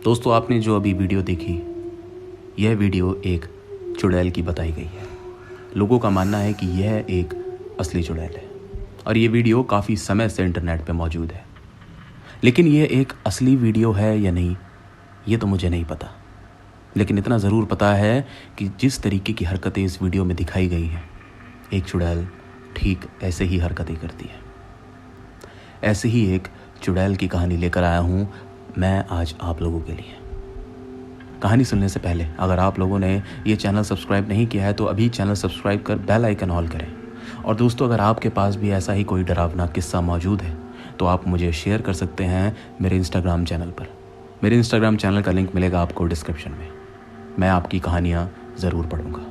दोस्तों, आपने जो अभी वीडियो देखी, यह वीडियो एक चुड़ैल की बताई गई है। लोगों का मानना है कि यह एक असली चुड़ैल है और ये वीडियो काफ़ी समय से इंटरनेट पे मौजूद है। लेकिन यह एक असली वीडियो है या नहीं, ये तो मुझे नहीं पता। लेकिन इतना ज़रूर पता है कि जिस तरीके की हरकतें इस वीडियो में दिखाई गई हैं, एक चुड़ैल ठीक ऐसे ही हरकतें करती है। ऐसे ही एक चुड़ैल की कहानी लेकर आया हूँ मैं आज आप लोगों के लिए। कहानी सुनने से पहले अगर आप लोगों ने ये चैनल सब्सक्राइब नहीं किया है तो अभी चैनल सब्सक्राइब कर बेल आइकन ऑल करें। और दोस्तों, अगर आपके पास भी ऐसा ही कोई डरावना किस्सा मौजूद है तो आप मुझे शेयर कर सकते हैं मेरे इंस्टाग्राम चैनल पर। मेरे इंस्टाग्राम चैनल का लिंक मिलेगा आपको डिस्क्रिप्शन में। मैं आपकी कहानियाँ ज़रूर पढ़ूँगा।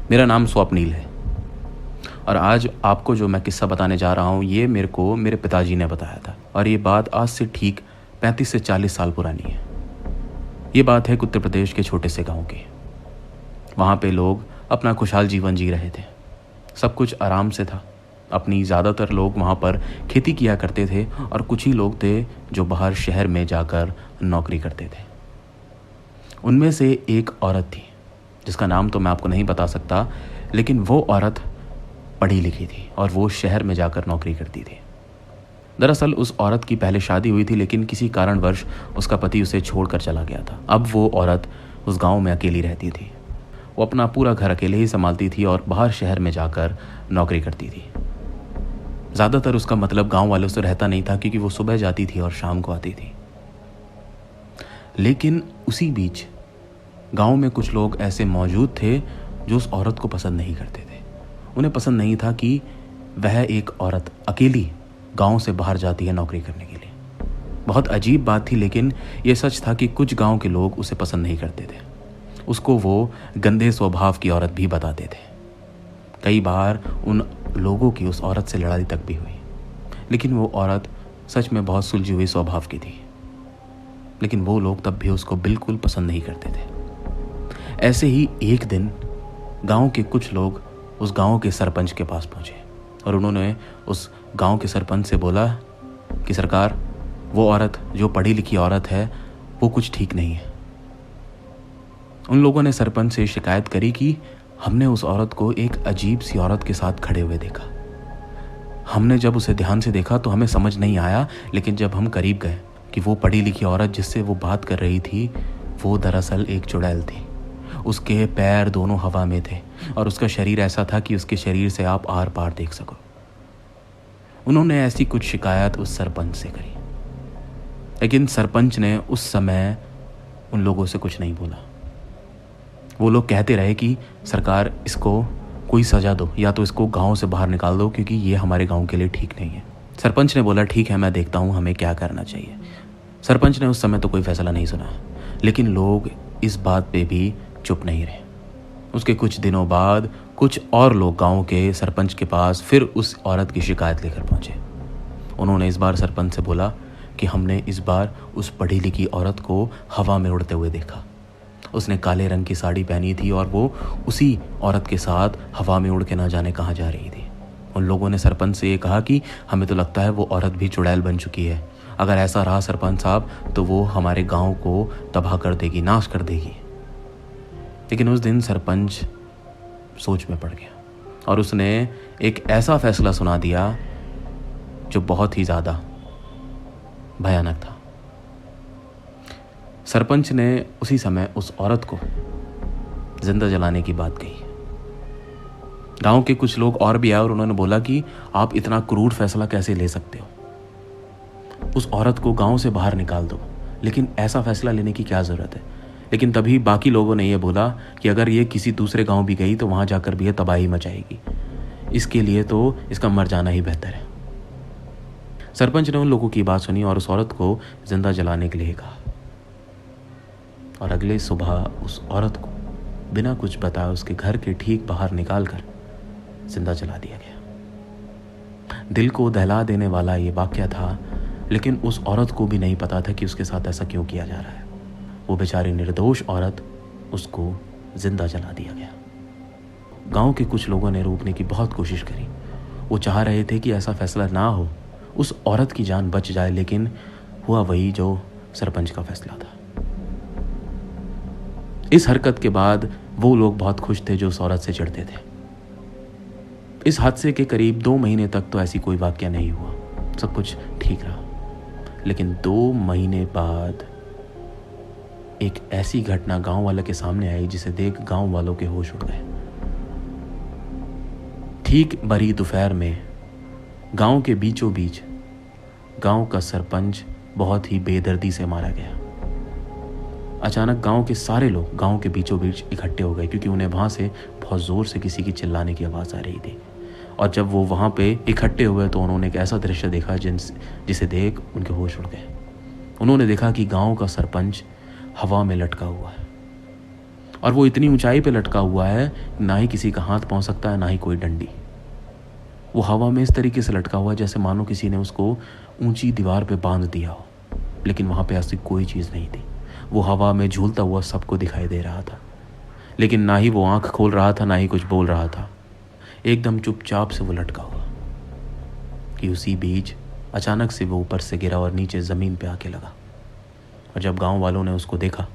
मेरा नाम स्वप्नील है और आज आपको जो मैं किस्सा बताने जा रहा हूँ ये मेरे को मेरे पिताजी ने बताया था। और ये बात आज से ठीक 35 से 40 साल पुरानी है। ये बात है उत्तर प्रदेश के छोटे से गांव की। वहाँ पे लोग अपना खुशहाल जीवन जी रहे थे। सब कुछ आराम से था। अपनी ज़्यादातर लोग वहाँ पर खेती किया करते थे और कुछ ही लोग थे जो बाहर शहर में जाकर नौकरी करते थे। उनमें से एक औरत थी जिसका नाम तो मैं आपको नहीं बता सकता, लेकिन वो औरत पढ़ी लिखी थी और वो शहर में जाकर नौकरी करती थी। दरअसल उस औरत की पहले शादी हुई थी, लेकिन किसी कारणवश उसका पति उसे छोड़कर चला गया था। अब वो औरत उस गांव में अकेली रहती थी। वो अपना पूरा घर अकेले ही संभालती थी और बाहर शहर में जाकर नौकरी करती थी। ज़्यादातर उसका मतलब गांव वालों से रहता नहीं था, क्योंकि वो सुबह जाती थी और शाम को आती थी। लेकिन उसी बीच गांव में कुछ लोग ऐसे मौजूद थे जो उस औरत को पसंद नहीं करते थे। उन्हें पसंद नहीं था कि वह एक औरत अकेली गांव से बाहर जाती है नौकरी करने के लिए। बहुत अजीब बात थी, लेकिन यह सच था कि कुछ गांव के लोग उसे पसंद नहीं करते थे। उसको वो गंदे स्वभाव की औरत भी बताते थे। कई बार उन लोगों की उस औरत से लड़ाई तक भी हुई, लेकिन वो औरत सच में बहुत सुलझी हुई स्वभाव की थी। लेकिन वो लोग तब भी उसको बिल्कुल पसंद नहीं करते थे। ऐसे ही एक दिन गांव के कुछ लोग उस गांव के सरपंच के पास पहुंचे और उन्होंने उस गांव के सरपंच से बोला कि सरकार, वो औरत जो पढ़ी लिखी औरत है वो कुछ ठीक नहीं है। उन लोगों ने सरपंच से शिकायत करी कि हमने उस औरत को एक अजीब सी औरत के साथ खड़े हुए देखा। हमने जब उसे ध्यान से देखा तो हमें समझ नहीं आया, लेकिन जब हम करीब गए कि वो पढ़ी लिखी औरत जिससे वो बात कर रही थी वो दरअसल एक चुड़ैल थी। उसके पैर दोनों हवा में थे और उसका शरीर ऐसा था कि उसके शरीर से आप आर पार देख सको। उन्होंने ऐसी कुछ शिकायत उस सरपंच से करी, लेकिन सरपंच ने उस समय उन लोगों से कुछ नहीं बोला। वो लोग कहते रहे कि सरकार, इसको कोई सजा दो या तो इसको गांव से बाहर निकाल दो, क्योंकि ये हमारे गांव के लिए ठीक नहीं है। सरपंच ने बोला ठीक है, मैं देखता हूँ हमें क्या करना चाहिए। सरपंच ने उस समय तो कोई फैसला नहीं सुना, लेकिन लोग इस बात पे भी चुप नहीं रहे। उसके कुछ दिनों बाद कुछ और लोग गांव के सरपंच के पास फिर उस औरत की शिकायत लेकर पहुंचे। उन्होंने इस बार सरपंच से बोला कि हमने इस बार उस पढ़ी लिखी औरत को हवा में उड़ते हुए देखा। उसने काले रंग की साड़ी पहनी थी और वो उसी औरत के साथ हवा में उड़ के ना जाने कहाँ जा रही थी। उन लोगों ने सरपंच से ये कहा कि हमें तो लगता है वो औरत भी चुड़ैल बन चुकी है। अगर ऐसा रहा सरपंच साहब तो वो हमारे गांव को तबाह कर देगी, नाश कर देगी। लेकिन उस दिन सरपंच सोच में पड़ गया और उसने एक ऐसा फैसला सुना दिया जो बहुत ही ज़्यादा भयानक था। सरपंच ने उसी समय उस औरत को जिंदा जलाने की बात कही। गांव के कुछ लोग और भी आए और उन्होंने बोला कि आप इतना क्रूर फैसला कैसे ले सकते हो, उस औरत को गांव से बाहर निकाल दो। लेकिन ऐसा फैसला लेने की क्या ज़रूरत है। लेकिन तभी बाकी लोगों ने यह बोला कि अगर ये किसी दूसरे गांव भी गई तो वहां जाकर भी ये तबाही मचाएगी, इसके लिए तो इसका मर जाना ही बेहतर है। सरपंच ने उन लोगों की बात सुनी और उस औरत को जिंदा जलाने के लिए कहा। और अगले सुबह उस औरत को बिना कुछ बताए उसके घर के ठीक बाहर निकालकर जिंदा जला दिया गया। दिल को दहला देने वाला ये वाकया था, लेकिन उस औरत को भी नहीं पता था कि उसके साथ ऐसा क्यों किया जा रहा है। वो बेचारी निर्दोष औरत, उसको जिंदा जला दिया गया। गांव के कुछ लोगों ने रोकने की बहुत कोशिश करी। वो चाह रहे थे कि ऐसा फैसला ना हो, उस औरत की जान बच जाए, लेकिन हुआ वही जो सरपंच का फैसला था। इस हरकत के बाद वो लोग बहुत खुश थे जो उस औरत से चिढ़ते थे। इस हादसे के करीब 2 महीने तक तो ऐसी कोई वाकया नहीं हुआ, सब कुछ ठीक रहा। लेकिन 2 महीने बाद एक ऐसी घटना गांव वालों के सामने आई जिसे देख गांव वालों के होश उड़ गए। ठीक बड़ी दोपहर में गांव के बीचों बीच गांव का सरपंच बहुत ही बेदर्दी से मारा गया। अचानक गांव के सारे लोग गांव के बीचों बीच इकट्ठे हो गए, क्योंकि उन्हें वहां से बहुत जोर से किसी की चिल्लाने की आवाज़ आ रही थी। और जब वो वहां पे इकट्ठे हुए तो उन्होंने एक ऐसा दृश्य देखा जिसे देख उनके होश उड़ गए। उन्होंने देखा कि गांव का सरपंच हवा में लटका हुआ है, और वो इतनी ऊंचाई पे लटका हुआ है, ना ही किसी का हाथ पहुंच सकता है, ना ही कोई डंडी। वो हवा में इस तरीके से लटका हुआ है जैसे मानो किसी ने उसको ऊंची दीवार पे बांध दिया हो, लेकिन वहां पे ऐसी कोई चीज़ नहीं थी। वो हवा में झूलता हुआ सबको दिखाई दे रहा था, लेकिन ना ही वो आंख खोल रहा था, ना ही कुछ बोल रहा था। एकदम चुपचाप से वो लटका हुआ कि उसी बीच अचानक से वो ऊपर से गिरा और नीचे ज़मीन पे आके लगा। और जब गांव वालों ने उसको देखा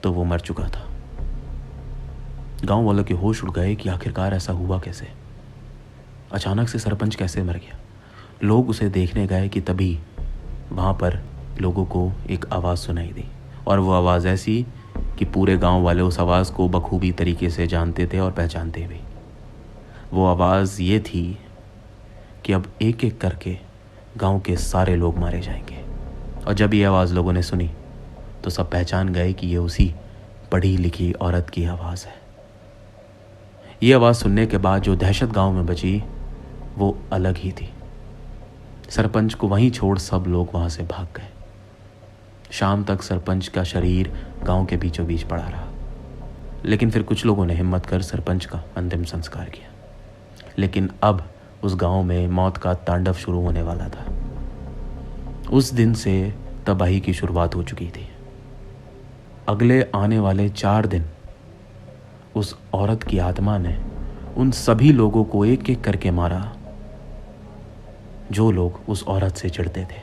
तो वो मर चुका था। गांव वालों के होश उड़ गए कि आखिरकार ऐसा हुआ कैसे, अचानक से सरपंच कैसे मर गया। लोग उसे देखने गए कि तभी वहाँ पर लोगों को एक आवाज़ सुनाई दी, और वो आवाज़ ऐसी कि पूरे गांव वाले उस आवाज़ को बखूबी तरीके से जानते थे और पहचानते भी। वो आवाज़ ये थी कि अब एक एक करके गांव के सारे लोग मारे जाएंगे। और जब ये आवाज़ लोगों ने सुनी तो सब पहचान गए कि ये उसी पढ़ी लिखी औरत की आवाज़ है। ये आवाज़ सुनने के बाद जो दहशत गांव में बची वो अलग ही थी। सरपंच को वहीं छोड़ सब लोग वहां से भाग गए। शाम तक सरपंच का शरीर गांव के बीचों बीच पड़ा रहा, लेकिन फिर कुछ लोगों ने हिम्मत कर सरपंच का अंतिम संस्कार किया। लेकिन अब उस गांव में मौत का तांडव शुरू होने वाला था। उस दिन से तबाही की शुरुआत हो चुकी थी। अगले आने वाले 4 दिन उस औरत की आत्मा ने उन सभी लोगों को एक एक करके मारा जो लोग उस औरत से चिढ़ते थे।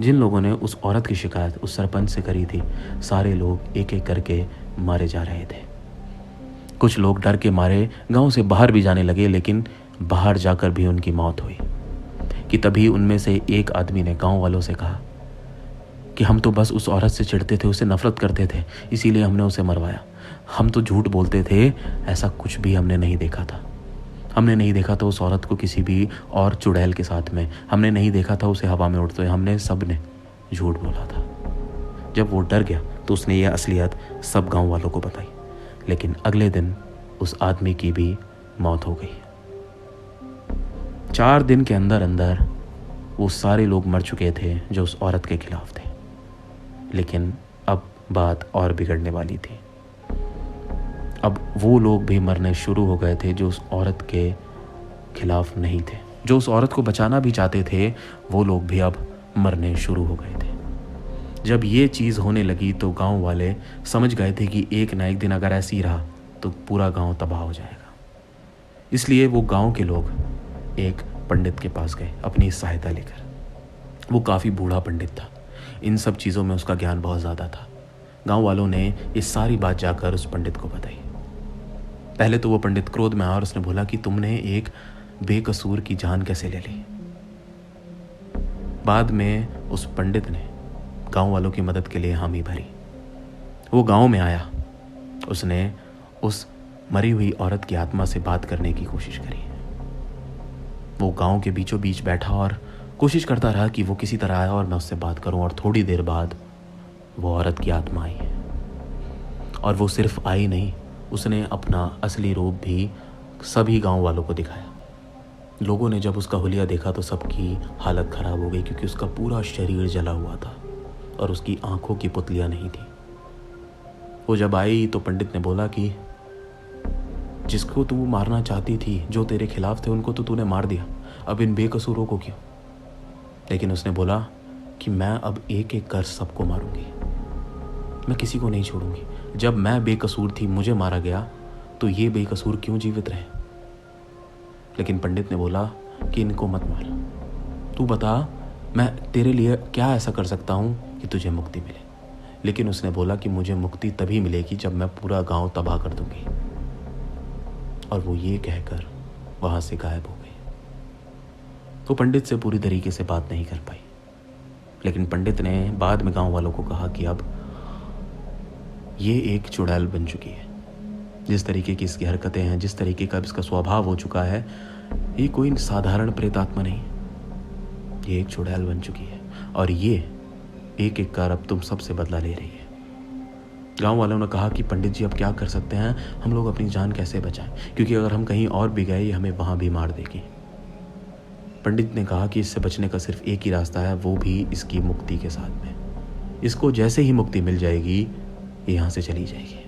जिन लोगों ने उस औरत की शिकायत उस सरपंच से करी थी, सारे लोग एक एक करके मारे जा रहे थे। कुछ लोग डर के मारे गांव से बाहर भी जाने लगे, लेकिन बाहर जाकर भी उनकी मौत हुई। कि तभी उनमें से एक आदमी ने गांव वालों से कहा कि हम तो बस उस औरत से चिढ़ते थे, उससे नफरत करते थे, इसीलिए हमने उसे मरवाया। हम तो झूठ बोलते थे, ऐसा कुछ भी हमने नहीं देखा था। हमने नहीं देखा था उस औरत को किसी भी और चुड़ैल के साथ में, हमने नहीं देखा था उसे हवा में उड़ते हुए, हमने सब ने झूठ बोला था। जब वो डर गया तो उसने ये असलियत सब गांव वालों को बताई। लेकिन अगले दिन उस आदमी की भी मौत हो गई। 4 दिन के अंदर अंदर वो सारे लोग मर चुके थे जो उस औरत के खिलाफ थे। लेकिन अब बात और बिगड़ने वाली थी। अब वो लोग भी मरने शुरू हो गए थे जो उस औरत के खिलाफ नहीं थे। जो उस औरत को बचाना भी चाहते थे वो लोग भी अब मरने शुरू हो गए थे। जब ये चीज़ होने लगी तो गांव वाले समझ गए थे कि एक ना एक दिन अगर ऐसे ही रहा तो पूरा गांव तबाह हो जाएगा। इसलिए वो गांव के लोग एक पंडित के पास गए अपनी सहायता लेकर। वो काफ़ी बूढ़ा पंडित था, इन सब चीज़ों में उसका ज्ञान बहुत ज़्यादा था। गांव वालों ने ये सारी बात जाकर उस पंडित को बताई। पहले तो वो पंडित क्रोध में आया और उसने बोला कि तुमने एक बेकसूर की जान कैसे ले ली। बाद में उस पंडित ने गांव वालों की मदद के लिए हामी भरी। वो गांव में आया, उसने उस मरी हुई औरत की आत्मा से बात करने की कोशिश करी। वो गांव के बीचों बीच बैठा और कोशिश करता रहा कि वो किसी तरह आया और मैं उससे बात करूं। और थोड़ी देर बाद वो औरत की आत्मा आई, और वो सिर्फ आई नहीं, उसने अपना असली रूप भी सभी गांव वालों को दिखाया। लोगों ने जब उसका हुलिया देखा तो सबकी हालत खराब हो गई, क्योंकि उसका पूरा शरीर जला हुआ था और उसकी आंखों की पुतलियां नहीं थी। वो जब आई तो पंडित ने बोला कि जिसको तू मारना चाहती थी, जो तेरे खिलाफ थे, उनको तो तूने मार दिया, अब इन बेकसूरों को क्यों? लेकिन उसने बोला कि मैं अब एक एक कर सबको मारूंगी, मैं किसी को नहीं छोड़ूंगी। जब मैं बेकसूर थी, मुझे मारा गया, तो ये बेकसूर क्यों जीवित रहे? लेकिन पंडित ने बोला कि इनको मत मार, तू बता मैं तेरे लिए क्या ऐसा कर सकता हूँ कि तुझे मुक्ति मिले। लेकिन उसने बोला कि मुझे मुक्ति तभी मिलेगी जब मैं पूरा गांव तबाह कर दूंगी। और वो ये कहकर वहां से गायब हो गई। वो पंडित से पूरी तरीके से बात नहीं कर पाई। लेकिन पंडित ने बाद में गांव वालों को कहा कि अब ये एक चुड़ैल बन चुकी है। जिस तरीके की इसकी हरकतें हैं, जिस तरीके का इसका स्वभाव हो चुका है, ये कोई साधारण प्रेतात्मा नहीं, ये एक चुड़ैल बन चुकी है। और ये एक एक कर अब तुम सबसे बदला ले रही है। गांव वालों ने कहा कि पंडित जी अब क्या कर सकते हैं, हम लोग अपनी जान कैसे बचाएं, क्योंकि अगर हम कहीं और भी गए ये हमें वहां भी मार देगी। पंडित ने कहा कि इससे बचने का सिर्फ एक ही रास्ता है, वो भी इसकी मुक्ति के साथ में। इसको जैसे ही मुक्ति मिल जाएगी ये यहाँ से चली जाएगी।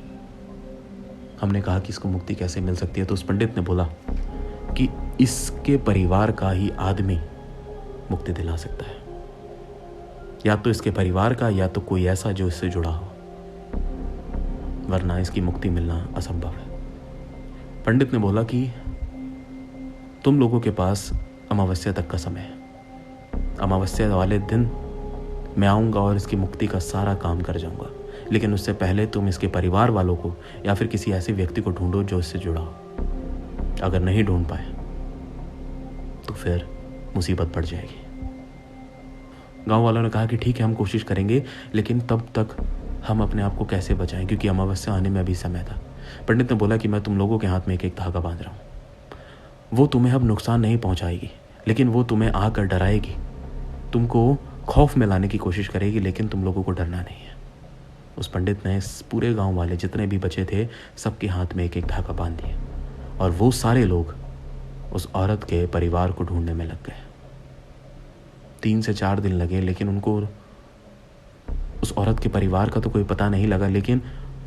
हमने कहा कि इसको मुक्ति कैसे मिल सकती है, तो उस पंडित ने बोला कि इसके परिवार का ही आदमी मुक्ति दिला सकता है, या तो इसके परिवार का या तो कोई ऐसा जो इससे जुड़ा हो, वरना इसकी मुक्ति मिलना असंभव है। पंडित ने बोला कि तुम लोगों के पास अमावस्या तक का समय है। अमावस्या वाले दिन मैं आऊँगा और इसकी मुक्ति का सारा काम कर जाऊँगा, लेकिन उससे पहले तुम इसके परिवार वालों को या फिर किसी ऐसे व्यक्ति को ढूंढो जो इससे जुड़ा हो। अगर नहीं ढूंढ पाए तो फिर मुसीबत पड़ जाएगी। गांव वालों ने कहा कि ठीक है हम कोशिश करेंगे, लेकिन तब तक हम अपने आप को कैसे बचाएं, क्योंकि अमावस्या आने में अभी समय था। पंडित ने बोला कि मैं तुम लोगों के हाथ में एक एक धागा बांध रहा हूँ। वो तुम्हें अब नुकसान नहीं पहुंचाएगी, लेकिन वो तुम्हें आकर डराएगी, तुमको खौफ में लाने की कोशिश करेगी, लेकिन तुम लोगों को डरना नहीं है। उस पंडित ने पूरे गांव वाले जितने भी बचे थे सबके हाथ में एक एक धागा बांध दिया, और वो सारे लोग उस औरत के परिवार को ढूंढने में लग गए। 3 से 4 दिन लगे, लेकिन उनको उस औरत के परिवार का तो कोई पता नहीं लगा, लेकिन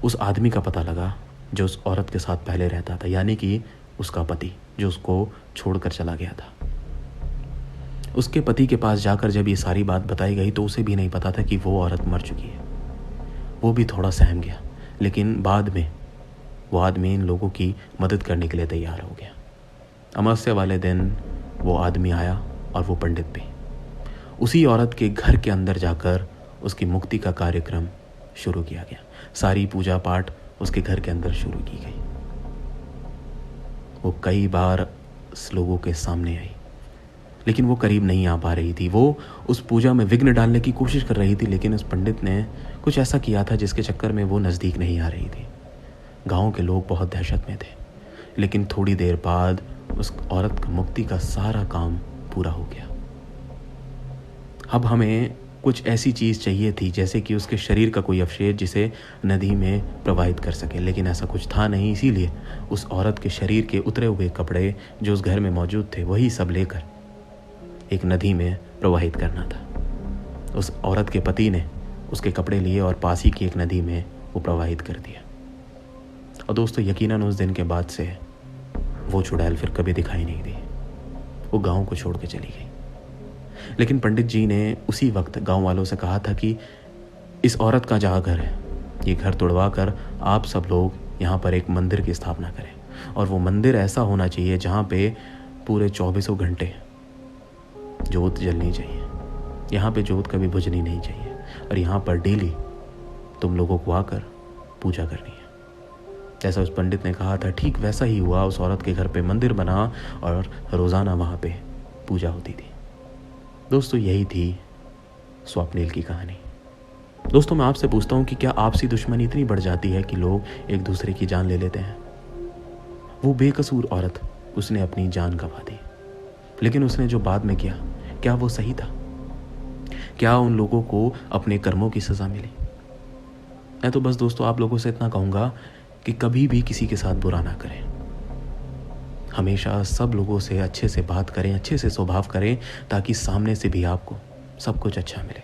उस आदमी का पता लगा जो उस औरत के साथ पहले रहता था, यानी कि उसका पति जो उसको छोड़कर चला गया था। उसके पति के पास जाकर जब ये सारी बात बताई गई तो उसे भी नहीं पता था कि वो औरत मर चुकी है। वो भी थोड़ा सहम गया, लेकिन बाद में वो आदमी इन लोगों की मदद करने के लिए तैयार हो गया। अमावस्या वाले दिन वो आदमी आया और वो पंडित भी। उसी औरत के घर के अंदर जाकर उसकी मुक्ति का कार्यक्रम शुरू किया गया। सारी पूजा पाठ उसके घर के अंदर शुरू की गई। वो कई बार लोगों के सामने आई, लेकिन वो करीब नहीं आ पा रही थी। वो उस पूजा में विघ्न डालने की कोशिश कर रही थी, लेकिन उस पंडित ने कुछ ऐसा किया था जिसके चक्कर में वो नज़दीक नहीं आ रही थी। गांव के लोग बहुत दहशत में थे, लेकिन थोड़ी देर बाद उस औरत का मुक्ति का सारा काम पूरा हो गया। अब हमें कुछ ऐसी चीज़ चाहिए थी जैसे कि उसके शरीर का कोई अवशेष जिसे नदी में प्रवाहित कर सके, लेकिन ऐसा कुछ था नहीं। इसीलिए उस औरत के शरीर के उतरे हुए कपड़े जो उस घर में मौजूद थे वही सब लेकर एक नदी में प्रवाहित करना था। उस औरत के पति ने उसके कपड़े लिए और पास ही की एक नदी में वो प्रवाहित कर दिया। और दोस्तों यकीनन उस दिन के बाद से वो चुड़ैल फिर कभी दिखाई नहीं दी। वो गांव को छोड़ के चली गई। लेकिन पंडित जी ने उसी वक्त गांव वालों से कहा था कि इस औरत का जहाँ घर है ये घर तोड़वा कर आप सब लोग यहाँ पर एक मंदिर की स्थापना करें, और वो मंदिर ऐसा होना चाहिए जहाँ पे पूरे 24 घंटे जोत जलनी चाहिए। यहाँ पे जोत कभी बुझनी नहीं चाहिए, और यहाँ पर डेली तुम लोगों को आकर पूजा करनी है। जैसा उस पंडित ने कहा था ठीक वैसा ही हुआ। उस औरत के घर पे मंदिर बना और रोज़ाना वहाँ पे पूजा होती थी। दोस्तों यही थी स्वप्निल की कहानी। दोस्तों मैं आपसे पूछता हूँ कि क्या आपसी दुश्मनी इतनी बढ़ जाती है कि लोग एक दूसरे की जान ले लेते हैं? वो बेकसूर औरत, उसने अपनी जान गंवा दी, लेकिन उसने जो बाद में किया क्या वो सही था? क्या उन लोगों को अपने कर्मों की सज़ा मिली? मैं तो बस दोस्तों आप लोगों से इतना कहूँगा कि कभी भी किसी के साथ बुरा ना करें। हमेशा सब लोगों से अच्छे से बात करें, अच्छे से स्वभाव करें, ताकि सामने से भी आपको सब कुछ अच्छा मिले,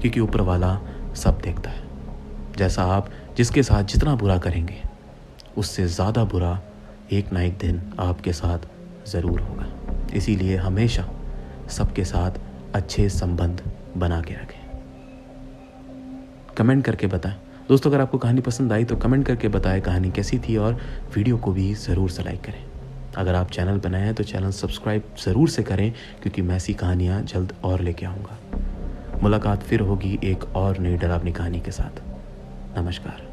क्योंकि ऊपर वाला सब देखता है। जैसा आप जिसके साथ जितना बुरा करेंगे उससे ज़्यादा बुरा एक ना एक दिन आपके साथ ज़रूर होगा। इसीलिए हमेशा सबके साथ अच्छे संबंध बना के रखें। कमेंट करके बताएं दोस्तों, अगर आपको कहानी पसंद आई तो कमेंट करके बताएं कहानी कैसी थी और वीडियो को भी ज़रूर से लाइक करें। अगर आप चैनल पर नए हैं तो चैनल सब्सक्राइब ज़रूर से करें, क्योंकि मैं ऐसी कहानियाँ जल्द और लेके आऊँगा। मुलाकात फिर होगी एक और नई डरावनी कहानी के साथ। नमस्कार।